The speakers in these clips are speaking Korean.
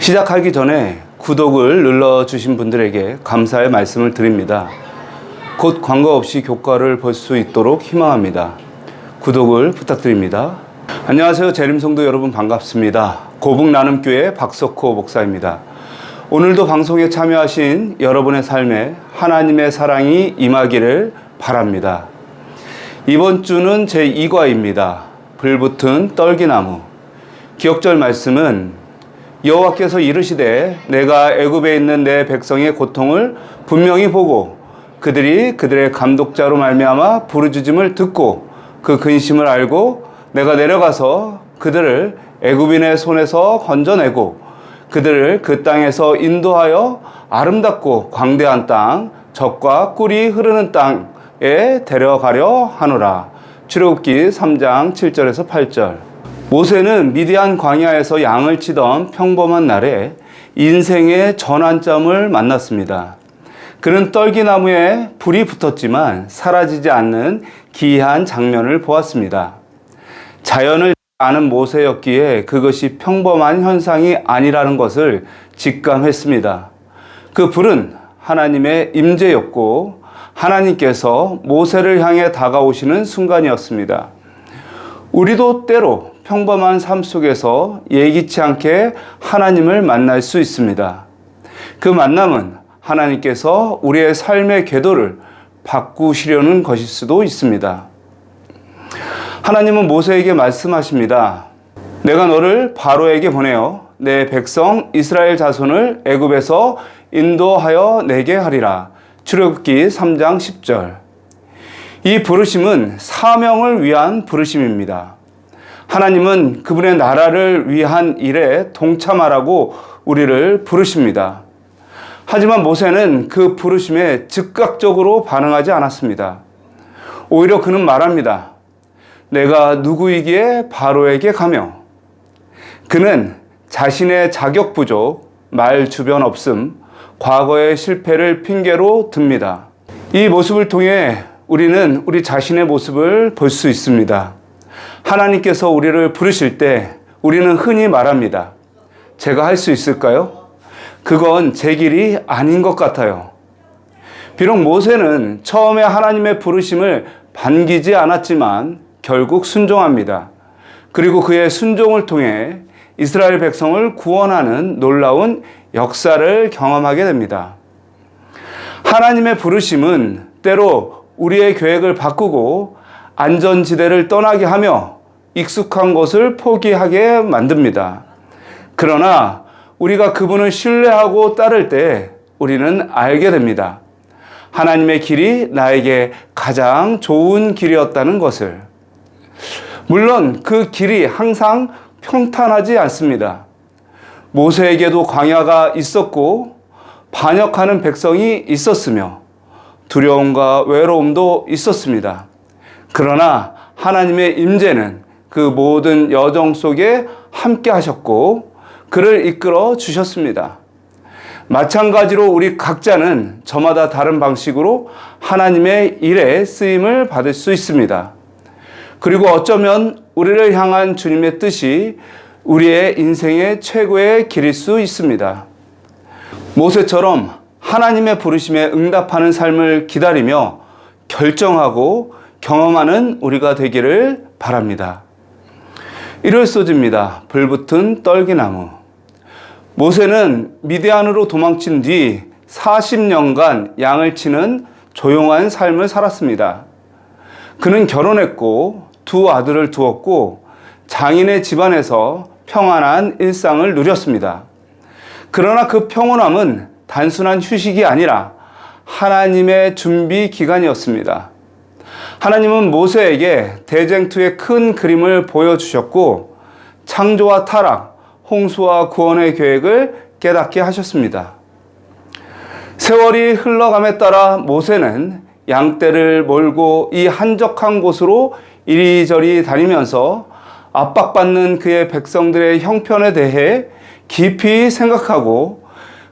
시작하기 전에 구독을 눌러주신 분들에게 감사의 말씀을 드립니다. 곧 광고 없이 교과를 볼 수 있도록 희망합니다. 구독을 부탁드립니다. 안녕하세요. 재림성도 여러분 반갑습니다. 고북나눔교회 박석호 목사입니다. 오늘도 방송에 참여하신 여러분의 삶에 하나님의 사랑이 임하기를 바랍니다. 이번 주는 제2과입니다. 불붙은 떨기나무. 기억절 말씀은 여호와께서 이르시되 내가 애굽에 있는 내 백성의 고통을 분명히 보고 그들이 그들의 감독자로 말미암아 부르짖음을 듣고 그 근심을 알고 내가 내려가서 그들을 애굽인의 손에서 건져내고 그들을 그 땅에서 인도하여 아름답고 광대한 땅, 젖과 꿀이 흐르는 땅에 데려가려 하노라. 출애굽기 3장 7절에서 8절. 모세는 미디안 광야에서 양을 치던 평범한 날에 인생의 전환점을 만났습니다. 그는 떨기나무에 불이 붙었지만 사라지지 않는 기이한 장면을 보았습니다. 자연을 아는 모세였기에 그것이 평범한 현상이 아니라는 것을 직감했습니다. 그 불은 하나님의 임재였고 하나님께서 모세를 향해 다가오시는 순간이었습니다. 우리도 때로 평범한 삶 속에서 예기치 않게 하나님을 만날 수 있습니다. 그 만남은 하나님께서 우리의 삶의 궤도를 바꾸시려는 것일 수도 있습니다. 하나님은 모세에게 말씀하십니다. 내가 너를 바로에게 보내어 내 백성 이스라엘 자손을 애굽에서 인도하여 내게 하리라. 출애굽기 3장 10절. 이 부르심은 사명을 위한 부르심입니다. 하나님은 그분의 나라를 위한 일에 동참하라고 우리를 부르십니다. 하지만 모세는 그 부르심에 즉각적으로 반응하지 않았습니다. 오히려 그는 말합니다. 내가 누구이기에 바로에게 가며. 그는 자신의 자격 부족, 말 주변 없음, 과거의 실패를 핑계로 듭니다. 이 모습을 통해 우리는 우리 자신의 모습을 볼 수 있습니다. 하나님께서 우리를 부르실 때 우리는 흔히 말합니다. 제가 할 수 있을까요? 그건 제 길이 아닌 것 같아요. 비록 모세는 처음에 하나님의 부르심을 반기지 않았지만 결국 순종합니다. 그리고 그의 순종을 통해 이스라엘 백성을 구원하는 놀라운 역사를 경험하게 됩니다. 하나님의 부르심은 때로 우리의 계획을 바꾸고 안전지대를 떠나게 하며 익숙한 것을 포기하게 만듭니다. 그러나 우리가 그분을 신뢰하고 따를 때 우리는 알게 됩니다. 하나님의 길이 나에게 가장 좋은 길이었다는 것을. 물론 그 길이 항상 평탄하지 않습니다. 모세에게도 광야가 있었고 반역하는 백성이 있었으며 두려움과 외로움도 있었습니다. 그러나 하나님의 임재는 그 모든 여정 속에 함께 하셨고 그를 이끌어 주셨습니다. 마찬가지로 우리 각자는 저마다 다른 방식으로 하나님의 일에 쓰임을 받을 수 있습니다. 그리고 어쩌면 우리를 향한 주님의 뜻이 우리의 인생의 최고의 길일 수 있습니다. 모세처럼 하나님의 부르심에 응답하는 삶을 기다리며 결정하고 경험하는 우리가 되기를 바랍니다. 1월 소지입니다. 불붙은 떨기나무. 모세는 미디안으로 도망친 뒤 40년간 양을 치는 조용한 삶을 살았습니다. 그는 결혼했고 두 아들을 두었고 장인의 집안에서 평안한 일상을 누렸습니다. 그러나 그 평온함은 단순한 휴식이 아니라 하나님의 준비 기간이었습니다. 하나님은 모세에게 대쟁투의 큰 그림을 보여주셨고 창조와 타락, 홍수와 구원의 계획을 깨닫게 하셨습니다. 세월이 흘러감에 따라 모세는 양떼를 몰고 이 한적한 곳으로 이리저리 다니면서 압박받는 그의 백성들의 형편에 대해 깊이 생각하고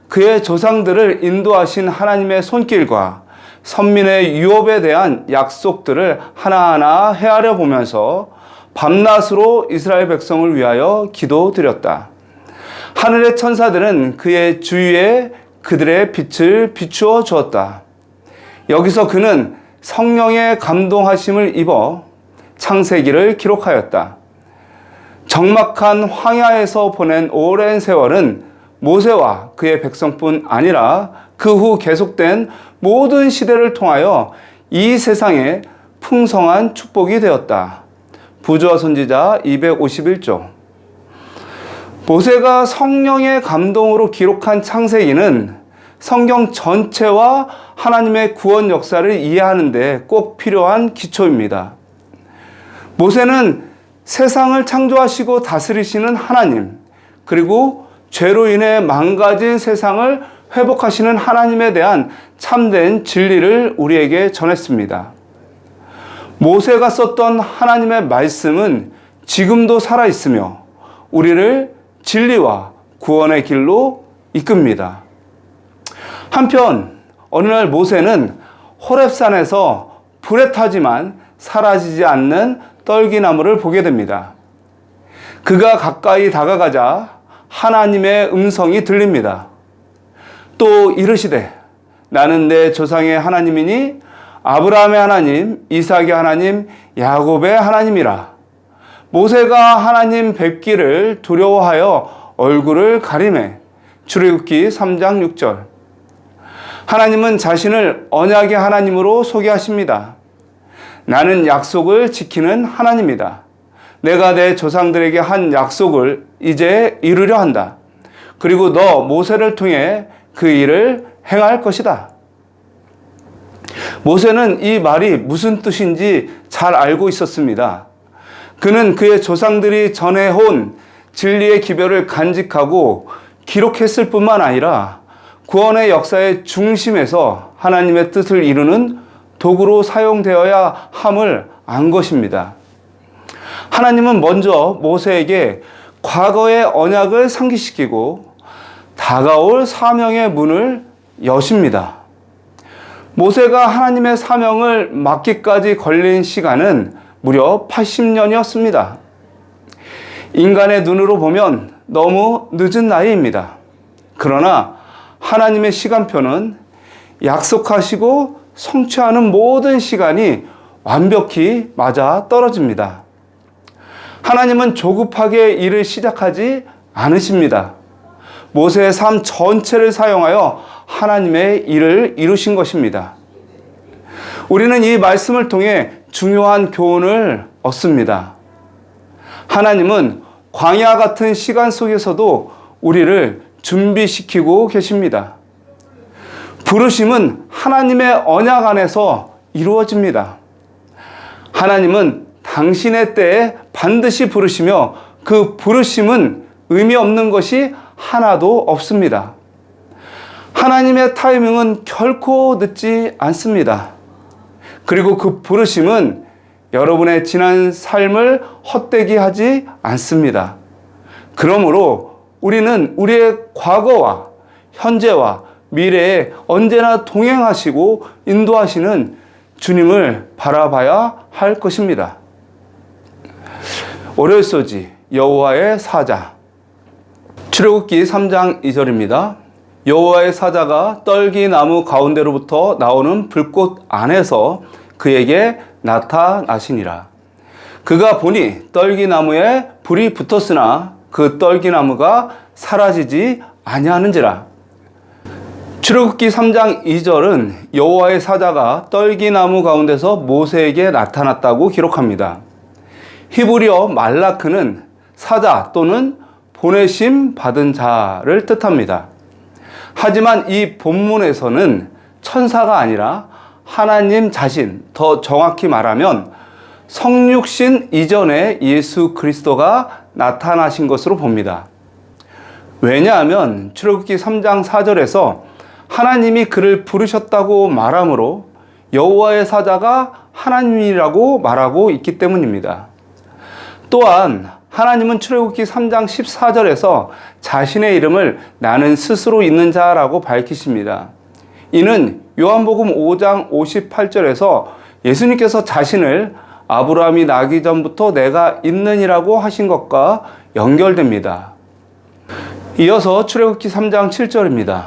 그의 조상들을 인도하신 하나님의 손길과 선민의 유업에 대한 약속들을 하나하나 헤아려 보면서 밤낮으로 이스라엘 백성을 위하여 기도드렸다. 하늘의 천사들은 그의 주위에 그들의 빛을 비추어 주었다. 여기서 그는 성령의 감동하심을 입어 창세기를 기록하였다. 적막한 황야에서 보낸 오랜 세월은 모세와 그의 백성뿐 아니라 그 후 계속된 모든 시대를 통하여 이 세상에 풍성한 축복이 되었다. 부조와 선지자 251조. 모세가 성령의 감동으로 기록한 창세기는 성경 전체와 하나님의 구원 역사를 이해하는 데 꼭 필요한 기초입니다. 모세는 세상을 창조하시고 다스리시는 하나님, 그리고 죄로 인해 망가진 세상을 회복하시는 하나님에 대한 참된 진리를 우리에게 전했습니다. 모세가 썼던 하나님의 말씀은 지금도 살아있으며 우리를 진리와 구원의 길로 이끕니다. 한편 어느 날 모세는 호렙산에서 불에 타지만 사라지지 않는 떨기나무를 보게 됩니다. 그가 가까이 다가가자 하나님의 음성이 들립니다. 또 이르시되 나는 내 조상의 하나님이니 아브라함의 하나님, 이삭의 하나님, 야곱의 하나님이라. 모세가 하나님 뵙기를 두려워하여 얼굴을 가리매. 출애굽기 3장 6절. 하나님은 자신을 언약의 하나님으로 소개하십니다. 나는 약속을 지키는 하나님이다. 내가 내 조상들에게 한 약속을 이제 이루려 한다. 그리고 너 모세를 통해 그 일을 행할 것이다. 모세는 이 말이 무슨 뜻인지 잘 알고 있었습니다. 그는 그의 조상들이 전해온 진리의 기별을 간직하고 기록했을 뿐만 아니라 구원의 역사의 중심에서 하나님의 뜻을 이루는 도구로 사용되어야 함을 안 것입니다. 하나님은 먼저 모세에게 과거의 언약을 상기시키고 다가올 사명의 문을 여십니다. 모세가 하나님의 사명을 맡기까지 걸린 시간은 무려 80년이었습니다. 인간의 눈으로 보면 너무 늦은 나이입니다. 그러나 하나님의 시간표는 약속하시고 성취하는 모든 시간이 완벽히 맞아 떨어집니다. 하나님은 조급하게 일을 시작하지 않으십니다. 모세의 삶 전체를 사용하여 하나님의 일을 이루신 것입니다. 우리는 이 말씀을 통해 중요한 교훈을 얻습니다. 하나님은 광야 같은 시간 속에서도 우리를 준비시키고 계십니다. 부르심은 하나님의 언약 안에서 이루어집니다. 하나님은 당신의 때에 반드시 부르시며 그 부르심은 의미 없는 것이 하나도 없습니다. 하나님의 타이밍은 결코 늦지 않습니다. 그리고 그 부르심은 여러분의 지난 삶을 헛되게 하지 않습니다. 그러므로 우리는 우리의 과거와 현재와 미래에 언제나 동행하시고 인도하시는 주님을 바라봐야 할 것입니다. 월요일 소지 여호와의 사자. 출애굽기 3장 2절입니다. 여호와의 사자가 떨기나무 가운데로부터 나오는 불꽃 안에서 그에게 나타나시니라. 그가 보니 떨기나무에 불이 붙었으나 그 떨기나무가 사라지지 아니하는지라. 출애굽기 3장 2절은 여호와의 사자가 떨기나무 가운데서 모세에게 나타났다고 기록합니다. 히브리어 말라크는 사자 또는 보내심 받은 자를 뜻합니다. 하지만 이 본문에서는 천사가 아니라 하나님 자신, 더 정확히 말하면 성육신 이전에 예수 그리스도가 나타나신 것으로 봅니다. 왜냐하면 출애굽기 3장 4절에서 하나님이 그를 부르셨다고 말하므로 여호와의 사자가 하나님이라고 말하고 있기 때문입니다. 또한 하나님은 출애굽기 3장 14절에서 자신의 이름을 나는 스스로 있는 자라고 밝히십니다. 이는 요한복음 5장 58절에서 예수님께서 자신을 아브라함이 나기 전부터 내가 있느니라고 하신 것과 연결됩니다. 이어서 출애굽기 3장 7절입니다.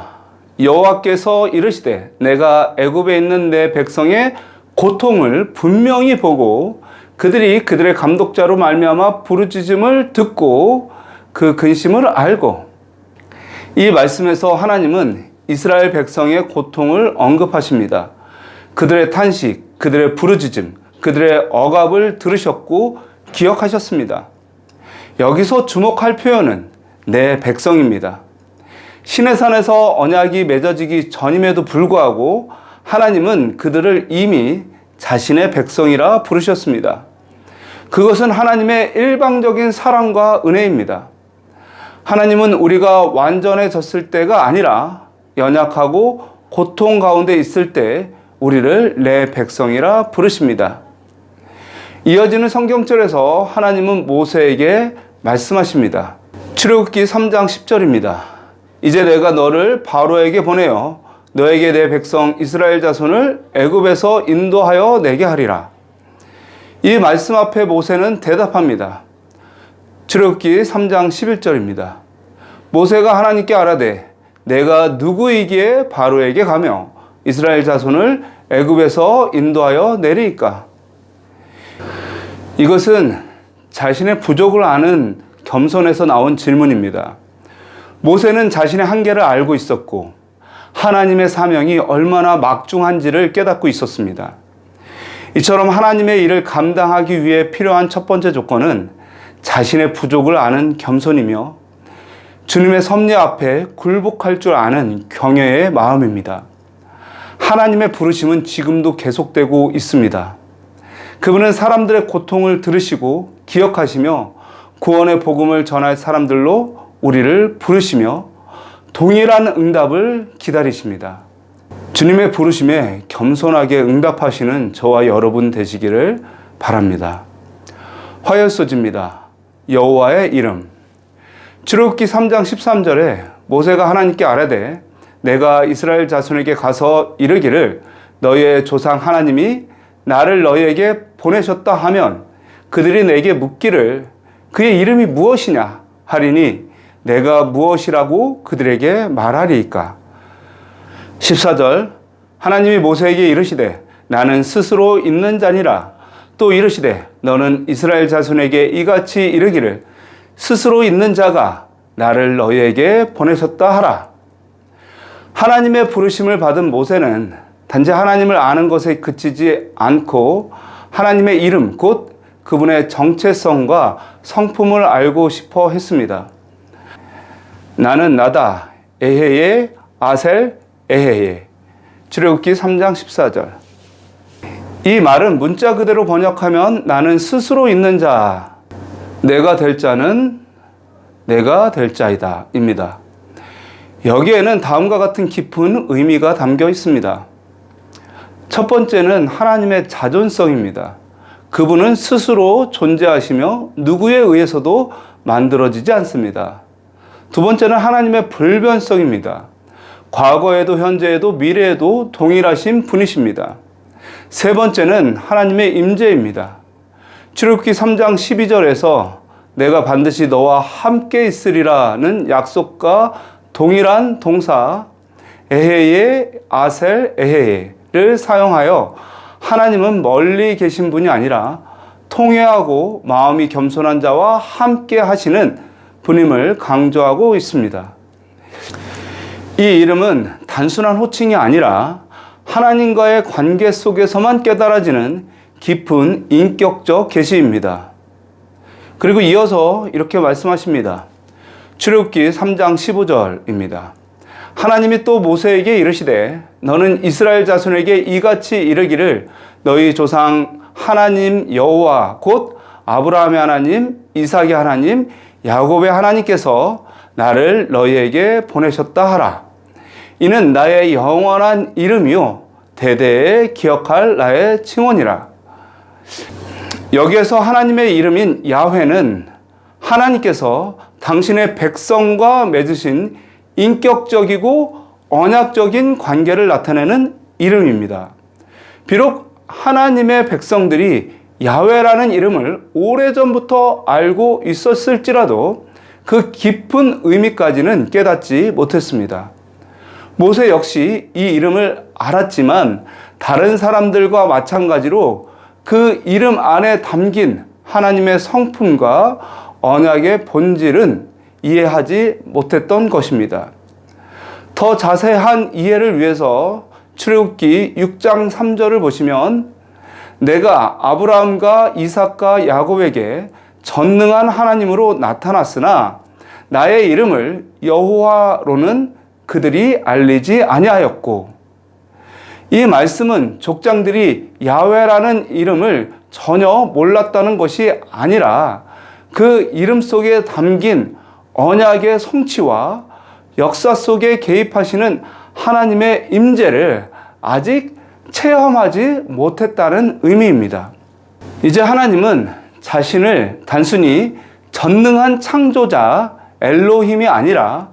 여호와께서 이르시되 내가 애굽에 있는 내 백성의 고통을 분명히 보고 그들이 그들의 감독자로 말미암아 부르짖음을 듣고 그 근심을 알고. 이 말씀에서 하나님은 이스라엘 백성의 고통을 언급하십니다. 그들의 탄식, 그들의 부르짖음, 그들의 억압을 들으셨고 기억하셨습니다. 여기서 주목할 표현은 내 백성입니다. 시내산에서 언약이 맺어지기 전임에도 불구하고 하나님은 그들을 이미 자신의 백성이라 부르셨습니다. 그것은 하나님의 일방적인 사랑과 은혜입니다. 하나님은 우리가 완전해졌을 때가 아니라 연약하고 고통 가운데 있을 때 우리를 내 백성이라 부르십니다. 이어지는 성경절에서 하나님은 모세에게 말씀하십니다. 출애굽기 3장 10절입니다. 이제 내가 너를 바로에게 보내어 너에게 내 백성 이스라엘 자손을 애굽에서 인도하여 내게 하리라. 이 말씀 앞에 모세는 대답합니다. 출애굽기 3장 11절입니다. 모세가 하나님께 아뢰되 내가 누구이기에 바로에게 가며 이스라엘 자손을 애굽에서 인도하여 내리이까? 이것은 자신의 부족을 아는 겸손에서 나온 질문입니다. 모세는 자신의 한계를 알고 있었고 하나님의 사명이 얼마나 막중한지를 깨닫고 있었습니다. 이처럼 하나님의 일을 감당하기 위해 필요한 첫 번째 조건은 자신의 부족을 아는 겸손이며 주님의 섭리 앞에 굴복할 줄 아는 경외의 마음입니다. 하나님의 부르심은 지금도 계속되고 있습니다. 그분은 사람들의 고통을 들으시고 기억하시며 구원의 복음을 전할 사람들로 우리를 부르시며 동일한 응답을 기다리십니다. 주님의 부르심에 겸손하게 응답하시는 저와 여러분 되시기를 바랍니다. 화요소지입니다. 여호와의 이름. 출애굽기 3장 13절에 모세가 하나님께 아뢰되 내가 이스라엘 자손에게 가서 이르기를 너희의 조상 하나님이 나를 너희에게 보내셨다 하면 그들이 내게 묻기를 그의 이름이 무엇이냐 하리니 내가 무엇이라고 그들에게 말하리이까? 14절 하나님이 모세에게 이르시되 나는 스스로 있는 자니라. 또 이르시되 너는 이스라엘 자손에게 이같이 이르기를 스스로 있는 자가 나를 너희에게 보내셨다 하라. 하나님의 부르심을 받은 모세는 단지 하나님을 아는 것에 그치지 않고 하나님의 이름 곧 그분의 정체성과 성품을 알고 싶어 했습니다. 나는 나다. 에헤예 아셀 에헤예. 출애굽기 3장 14절. 이 말은 문자 그대로 번역하면 나는 스스로 있는 자, 내가 될 자는 내가 될 자이다 입니다. 여기에는 다음과 같은 깊은 의미가 담겨 있습니다. 첫 번째는 하나님의 자존성입니다. 그분은 스스로 존재하시며 누구에 의해서도 만들어지지 않습니다. 두 번째는 하나님의 불변성입니다. 과거에도 현재에도 미래에도 동일하신 분이십니다. 세 번째는 하나님의 임재입니다. 출애굽기 3장 12절에서 내가 반드시 너와 함께 있으리라는 약속과 동일한 동사 에헤예 아셀 에헤예를 사용하여 하나님은 멀리 계신 분이 아니라 통회하고 마음이 겸손한 자와 함께 하시는 분임을 강조하고 있습니다. 이 이름은 단순한 호칭이 아니라 하나님과의 관계 속에서만 깨달아지는 깊은 인격적 계시입니다. 그리고 이어서 이렇게 말씀하십니다. 출애굽기 3장 15절입니다. 하나님이 또 모세에게 이르시되 너는 이스라엘 자손에게 이같이 이르기를 너희 조상 하나님 여호와 곧 아브라함의 하나님, 이삭의 하나님, 야곱의 하나님께서 나를 너희에게 보내셨다 하라. 이는 나의 영원한 이름이요 대대에 기억할 나의 칭언이라. 여기에서 하나님의 이름인 야훼는 하나님께서 당신의 백성과 맺으신 인격적이고 언약적인 관계를 나타내는 이름입니다. 비록 하나님의 백성들이 야훼라는 이름을 오래전부터 알고 있었을지라도 그 깊은 의미까지는 깨닫지 못했습니다. 모세 역시 이 이름을 알았지만 다른 사람들과 마찬가지로 그 이름 안에 담긴 하나님의 성품과 언약의 본질은 이해하지 못했던 것입니다. 더 자세한 이해를 위해서 출애굽기 6장 3절을 보시면 내가 아브라함과 이삭과 야곱에게 전능한 하나님으로 나타났으나 나의 이름을 여호와로는 그들이 알리지 아니하였고, 이 말씀은 족장들이 야훼라는 이름을 전혀 몰랐다는 것이 아니라 그 이름 속에 담긴 언약의 성취와 역사 속에 개입하시는 하나님의 임재를 아직 체험하지 못했다는 의미입니다. 이제 하나님은 자신을 단순히 전능한 창조자 엘로힘이 아니라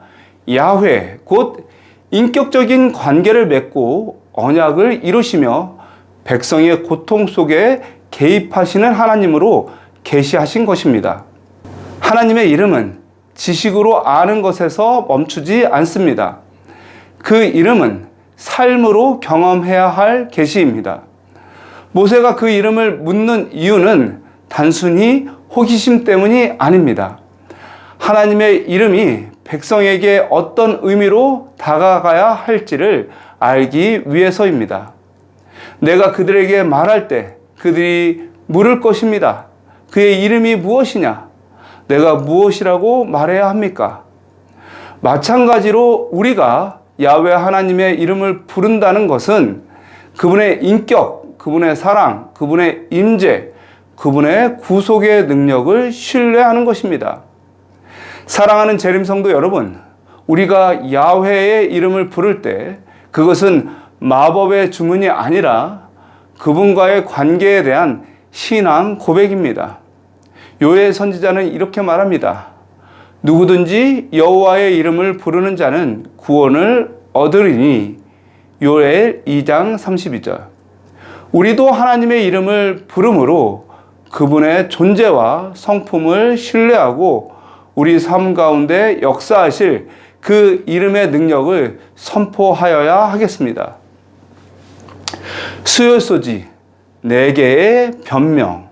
야훼, 곧 인격적인 관계를 맺고 언약을 이루시며 백성의 고통 속에 개입하시는 하나님으로 계시하신 것입니다. 하나님의 이름은 지식으로 아는 것에서 멈추지 않습니다. 그 이름은 삶으로 경험해야 할 계시입니다. 모세가 그 이름을 묻는 이유는 단순히 호기심 때문이 아닙니다. 하나님의 이름이 백성에게 어떤 의미로 다가가야 할지를 알기 위해서입니다. 내가 그들에게 말할 때 그들이 물을 것입니다. 그의 이름이 무엇이냐? 내가 무엇이라고 말해야 합니까? 마찬가지로 우리가 야훼 하나님의 이름을 부른다는 것은 그분의 인격, 그분의 사랑, 그분의 임재, 그분의 구속의 능력을 신뢰하는 것입니다. 사랑하는 재림성도 여러분, 우리가 야훼의 이름을 부를 때 그것은 마법의 주문이 아니라 그분과의 관계에 대한 신앙 고백입니다. 요엘 선지자는 이렇게 말합니다. 누구든지 여호와의 이름을 부르는 자는 구원을 얻으리니. 요엘 2장 32절. 우리도 하나님의 이름을 부름으로 그분의 존재와 성품을 신뢰하고 우리 삶 가운데 역사하실 그 이름의 능력을 선포하여야 하겠습니다. 수요소지, 4개의 변명.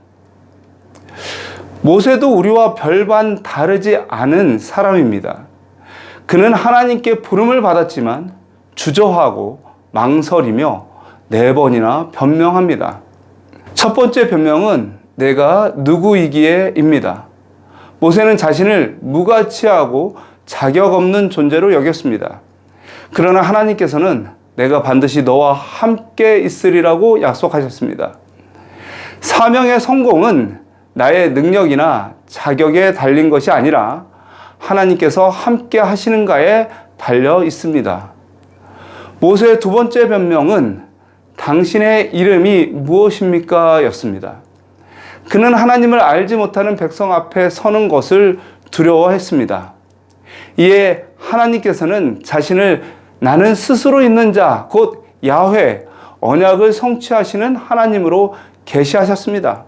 모세도 우리와 별반 다르지 않은 사람입니다. 그는 하나님께 부름을 받았지만 주저하고 망설이며 4번이나 변명합니다. 첫 번째 변명은 내가 누구이기에입니다. 모세는 자신을 무가치하고 자격 없는 존재로 여겼습니다. 그러나 하나님께서는 내가 반드시 너와 함께 있으리라고 약속하셨습니다. 사명의 성공은 나의 능력이나 자격에 달린 것이 아니라 하나님께서 함께 하시는가에 달려 있습니다. 모세의 두 번째 변명은 당신의 이름이 무엇입니까? 였습니다. 그는 하나님을 알지 못하는 백성 앞에 서는 것을 두려워했습니다. 이에 하나님께서는 자신을 나는 스스로 있는 자, 곧 야훼, 언약을 성취하시는 하나님으로 계시하셨습니다.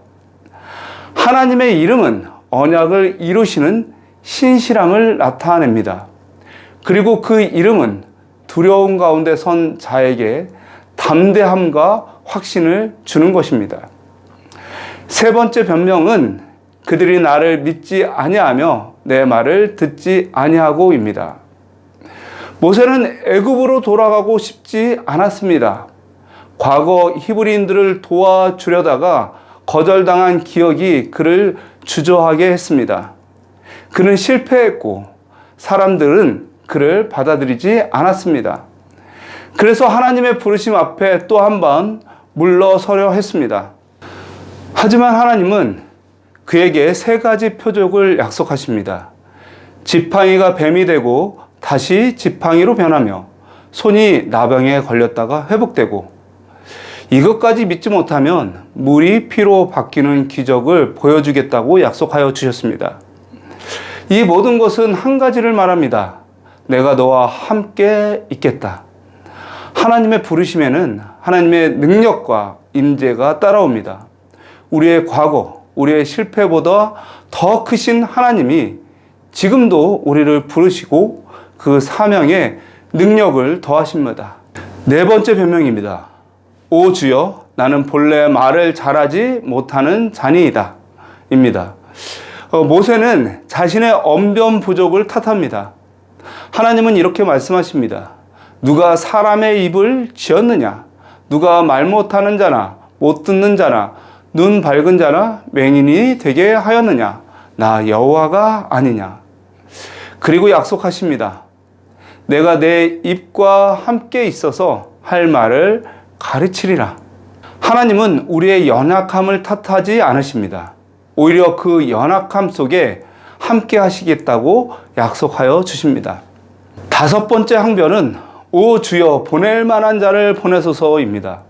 하나님의 이름은 언약을 이루시는 신실함을 나타냅니다. 그리고 그 이름은 두려움 가운데 선 자에게 담대함과 확신을 주는 것입니다. 세 번째 변명은 그들이 나를 믿지 아니하며 내 말을 듣지 아니하고입니다. 모세는 애굽으로 돌아가고 싶지 않았습니다. 과거 히브리인들을 도와주려다가 거절당한 기억이 그를 주저하게 했습니다. 그는 실패했고 사람들은 그를 받아들이지 않았습니다. 그래서 하나님의 부르심 앞에 또 한 번 물러서려 했습니다. 하지만 하나님은 그에게 3가지 표적을 약속하십니다. 지팡이가 뱀이 되고 다시 지팡이로 변하며 손이 나병에 걸렸다가 회복되고, 이것까지 믿지 못하면 물이 피로 바뀌는 기적을 보여주겠다고 약속하여 주셨습니다. 이 모든 것은 한 가지를 말합니다. 내가 너와 함께 있겠다. 하나님의 부르심에는 하나님의 능력과 임재가 따라옵니다. 우리의 과거, 우리의 실패보다 더 크신 하나님이 지금도 우리를 부르시고 그 사명에 능력을 더하십니다. 네 번째 변명입니다. 오 주여, 나는 본래 말을 잘하지 못하는 자니이다 입니다. 모세는 자신의 언변 부족을 탓합니다. 하나님은 이렇게 말씀하십니다. 누가 사람의 입을 지었느냐? 누가 말 못하는 자나 못 듣는 자나 눈 밝은 자나 맹인이 되게 하였느냐? 나 여호와가 아니냐? 그리고 약속하십니다. 내가 내 입과 함께 있어서 할 말을 가르치리라. 하나님은 우리의 연약함을 탓하지 않으십니다. 오히려 그 연약함 속에 함께 하시겠다고 약속하여 주십니다. 다섯 번째 항변은 오 주여, 보낼 만한 자를 보내소서입니다.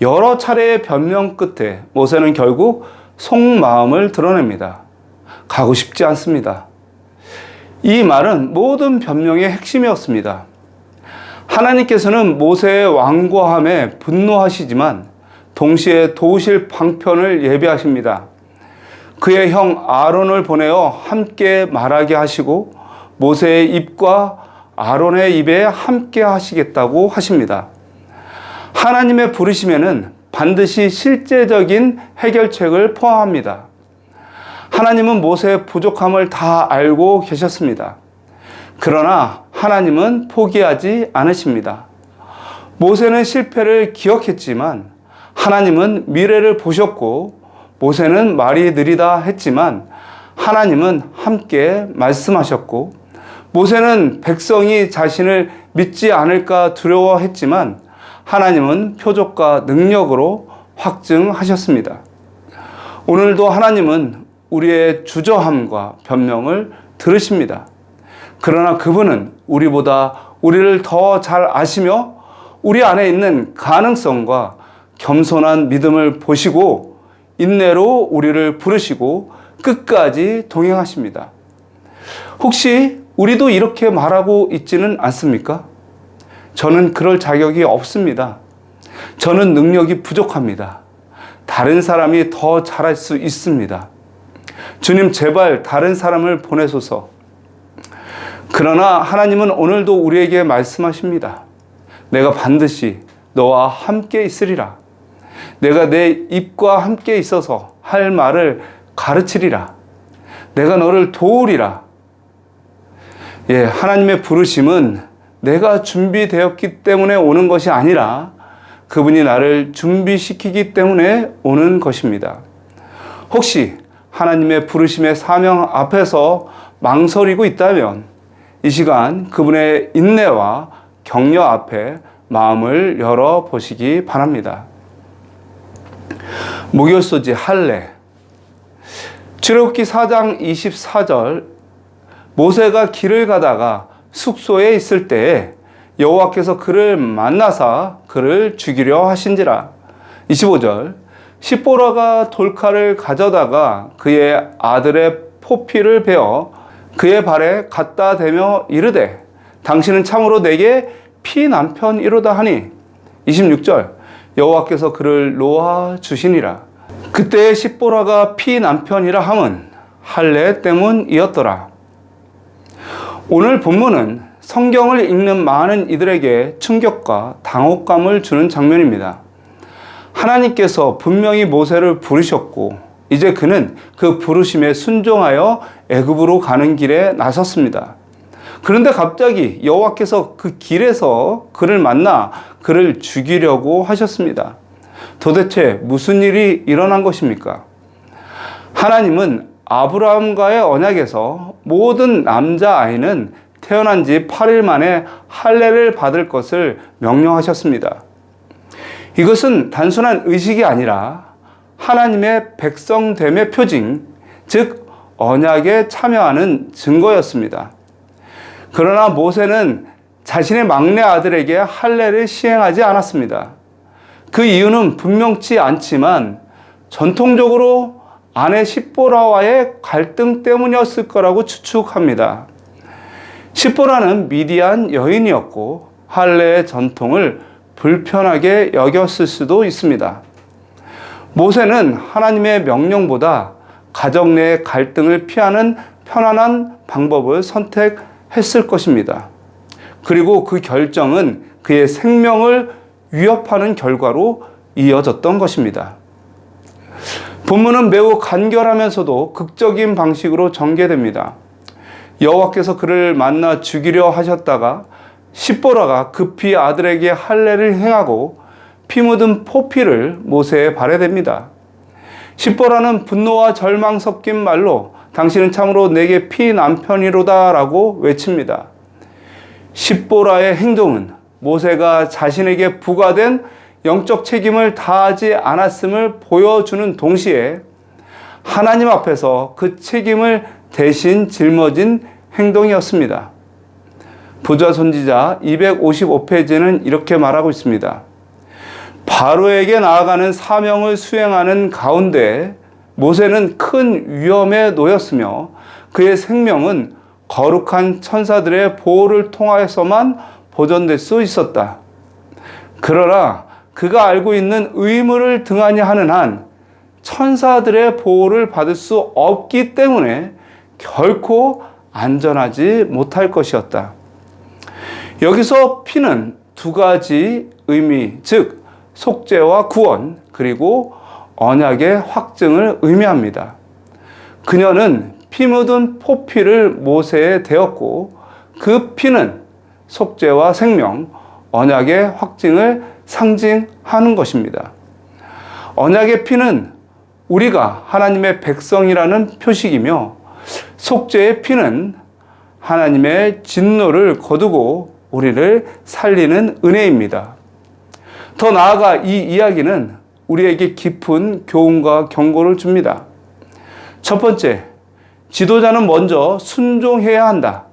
여러 차례의 변명 끝에 모세는 결국 속마음을 드러냅니다. 가고 싶지 않습니다. 이 말은 모든 변명의 핵심이었습니다. 하나님께서는 모세의 완고함에 분노하시지만 동시에 도우실 방편을 예비하십니다. 그의 형 아론을 보내어 함께 말하게 하시고 모세의 입과 아론의 입에 함께 하시겠다고 하십니다. 하나님의 부르심에는 반드시 실제적인 해결책을 포함합니다. 하나님은 모세의 부족함을 다 알고 계셨습니다. 그러나 하나님은 포기하지 않으십니다. 모세는 실패를 기억했지만 하나님은 미래를 보셨고 모세는 말이 느리다 했지만 하나님은 함께 말씀하셨고 모세는 백성이 자신을 믿지 않을까 두려워했지만 하나님은 표적과 능력으로 확증하셨습니다. 오늘도 하나님은 우리의 주저함과 변명을 들으십니다. 그러나 그분은 우리보다 우리를 더 잘 아시며 우리 안에 있는 가능성과 겸손한 믿음을 보시고 인내로 우리를 부르시고 끝까지 동행하십니다. 혹시 우리도 이렇게 말하고 있지는 않습니까? 저는 그럴 자격이 없습니다. 저는 능력이 부족합니다. 다른 사람이 더 잘할 수 있습니다. 주님, 제발 다른 사람을 보내소서. 그러나 하나님은 오늘도 우리에게 말씀하십니다. 내가 반드시 너와 함께 있으리라. 내가 내 입과 함께 있어서 할 말을 가르치리라. 내가 너를 도우리라. 하나님의 부르심은 내가 준비되었기 때문에 오는 것이 아니라 그분이 나를 준비시키기 때문에 오는 것입니다. 혹시 하나님의 부르심의 사명 앞에서 망설이고 있다면 이 시간 그분의 인내와 격려 앞에 마음을 열어보시기 바랍니다. 목요소지 할례. 출애굽기 4장 24절, 모세가 길을 가다가 숙소에 있을 때에 여호와께서 그를 만나사 그를 죽이려 하신지라. 25절, 십보라가 돌칼을 가져다가 그의 아들의 포피를 베어 그의 발에 갖다 대며 이르되 당신은 참으로 내게 피남편이로다 하니. 26절, 여호와께서 그를 놓아 주시니라. 그때 십보라가 피남편이라 함은 할례 때문이었더라. 오늘 본문은 성경을 읽는 많은 이들에게 충격과 당혹감을 주는 장면입니다. 하나님께서 분명히 모세를 부르셨고 이제 그는 그 부르심에 순종하여 애굽으로 가는 길에 나섰습니다. 그런데 갑자기 여호와께서 그 길에서 그를 만나 그를 죽이려고 하셨습니다. 도대체 무슨 일이 일어난 것입니까? 하나님은 아브라함과의 언약에서 모든 남자아이는 태어난 지 8일 만에 할례를 받을 것을 명령하셨습니다. 이것은 단순한 의식이 아니라 하나님의 백성됨의 표징, 즉 언약에 참여하는 증거였습니다. 그러나 모세는 자신의 막내 아들에게 할례를 시행하지 않았습니다. 그 이유는 분명치 않지만 전통적으로 아내 십보라와의 갈등 때문이었을 거라고 추측합니다. 십보라는 미디안 여인이었고 할례의 전통을 불편하게 여겼을 수도 있습니다. 모세는 하나님의 명령보다 가정 내의 갈등을 피하는 편안한 방법을 선택했을 것입니다. 그리고 그 결정은 그의 생명을 위협하는 결과로 이어졌던 것입니다. 본문은 매우 간결하면서도 극적인 방식으로 전개됩니다. 여호와께서 그를 만나 죽이려 하셨다가 십보라가 급히 아들에게 할례를 행하고 피 묻은 포피를 모세의 발에 댑니다. 십보라는 분노와 절망 섞인 말로 당신은 참으로 내게 피 남편이로다 라고 외칩니다. 십보라의 행동은 모세가 자신에게 부과된 영적 책임을 다하지 않았음을 보여주는 동시에 하나님 앞에서 그 책임을 대신 짊어진 행동이었습니다. 부좌선지자 255페이지는 이렇게 말하고 있습니다. 바로에게 나아가는 사명을 수행하는 가운데 모세는 큰 위험에 놓였으며 그의 생명은 거룩한 천사들의 보호를 통하여서만 보존될 수 있었다. 그러나 그가 알고 있는 의무를 등한히 하는 한 천사들의 보호를 받을 수 없기 때문에 결코 안전하지 못할 것이었다. 여기서 피는 두 가지 의미, 즉 속죄와 구원, 그리고 언약의 확증을 의미합니다. 그녀는 피 묻은 포피를 모세에 대었고 그 피는 속죄와 생명, 언약의 확증을 상징하는 것입니다. 언약의 피는 우리가 하나님의 백성이라는 표식이며 속죄의 피는 하나님의 진노를 거두고 우리를 살리는 은혜입니다. 더 나아가 이 이야기는 우리에게 깊은 교훈과 경고를 줍니다. 첫 번째, 지도자는 먼저 순종해야 한다.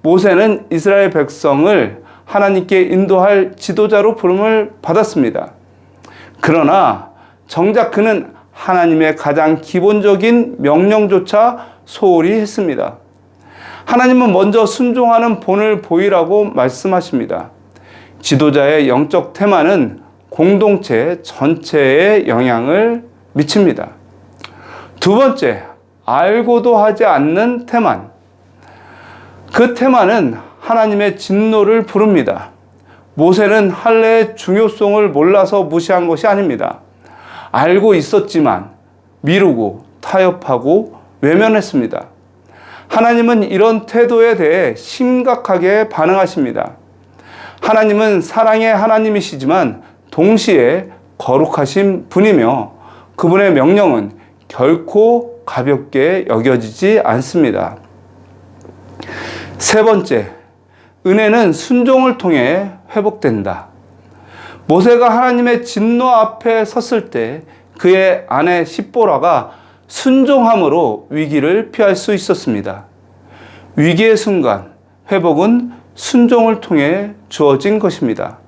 모세는 이스라엘 백성을 하나님께 인도할 지도자로 부름을 받았습니다. 그러나 정작 그는 하나님의 가장 기본적인 명령조차 소홀히 했습니다. 하나님은 먼저 순종하는 본을 보이라고 말씀하십니다. 지도자의 영적 태만은 공동체 전체에 영향을 미칩니다. 두 번째, 알고도 하지 않는 태만. 그 태만은 하나님의 진노를 부릅니다. 모세는 할례의 중요성을 몰라서 무시한 것이 아닙니다. 알고 있었지만 미루고 타협하고 외면했습니다. 하나님은 이런 태도에 대해 심각하게 반응하십니다. 하나님은 사랑의 하나님이시지만 동시에 거룩하신 분이며 그분의 명령은 결코 가볍게 여겨지지 않습니다. 세 번째, 은혜는 순종을 통해 회복된다. 모세가 하나님의 진노 앞에 섰을 때 그의 아내 십보라가 순종함으로 위기를 피할 수 있었습니다. 위기의 순간, 회복은 순종을 통해 주어진 것입니다.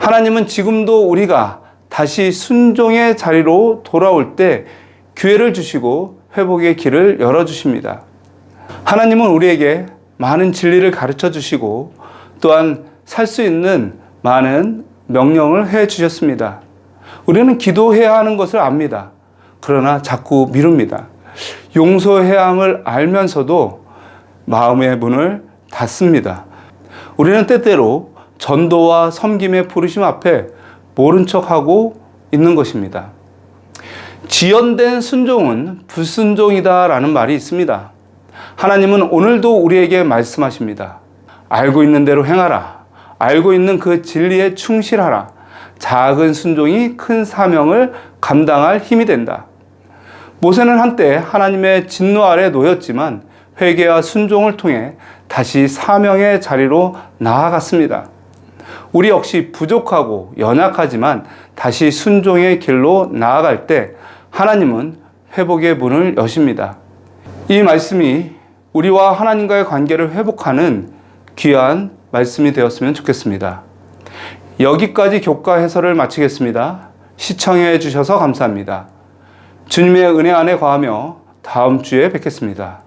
하나님은 지금도 우리가 다시 순종의 자리로 돌아올 때 기회를 주시고 회복의 길을 열어주십니다. 하나님은 우리에게 많은 진리를 가르쳐 주시고 또한 살 수 있는 많은 명령을 해 주셨습니다. 우리는 기도해야 하는 것을 압니다. 그러나 자꾸 미룹니다. 용서해야 함을 알면서도 마음의 문을 닫습니다. 우리는 때때로 전도와 섬김의 부르심 앞에 모른 척하고 있는 것입니다. 지연된 순종은 불순종이다 라는 말이 있습니다. 하나님은 오늘도 우리에게 말씀하십니다. 알고 있는 대로 행하라. 알고 있는 그 진리에 충실하라. 작은 순종이 큰 사명을 감당할 힘이 된다. 모세는 한때 하나님의 진노 아래 놓였지만 회개와 순종을 통해 다시 사명의 자리로 나아갔습니다. 우리 역시 부족하고 연약하지만 다시 순종의 길로 나아갈 때 하나님은 회복의 문을 여십니다. 이 말씀이 우리와 하나님과의 관계를 회복하는 귀한 말씀이 되었으면 좋겠습니다. 여기까지 교과 해설을 마치겠습니다. 시청해 주셔서 감사합니다. 주님의 은혜 안에 거하며 다음 주에 뵙겠습니다.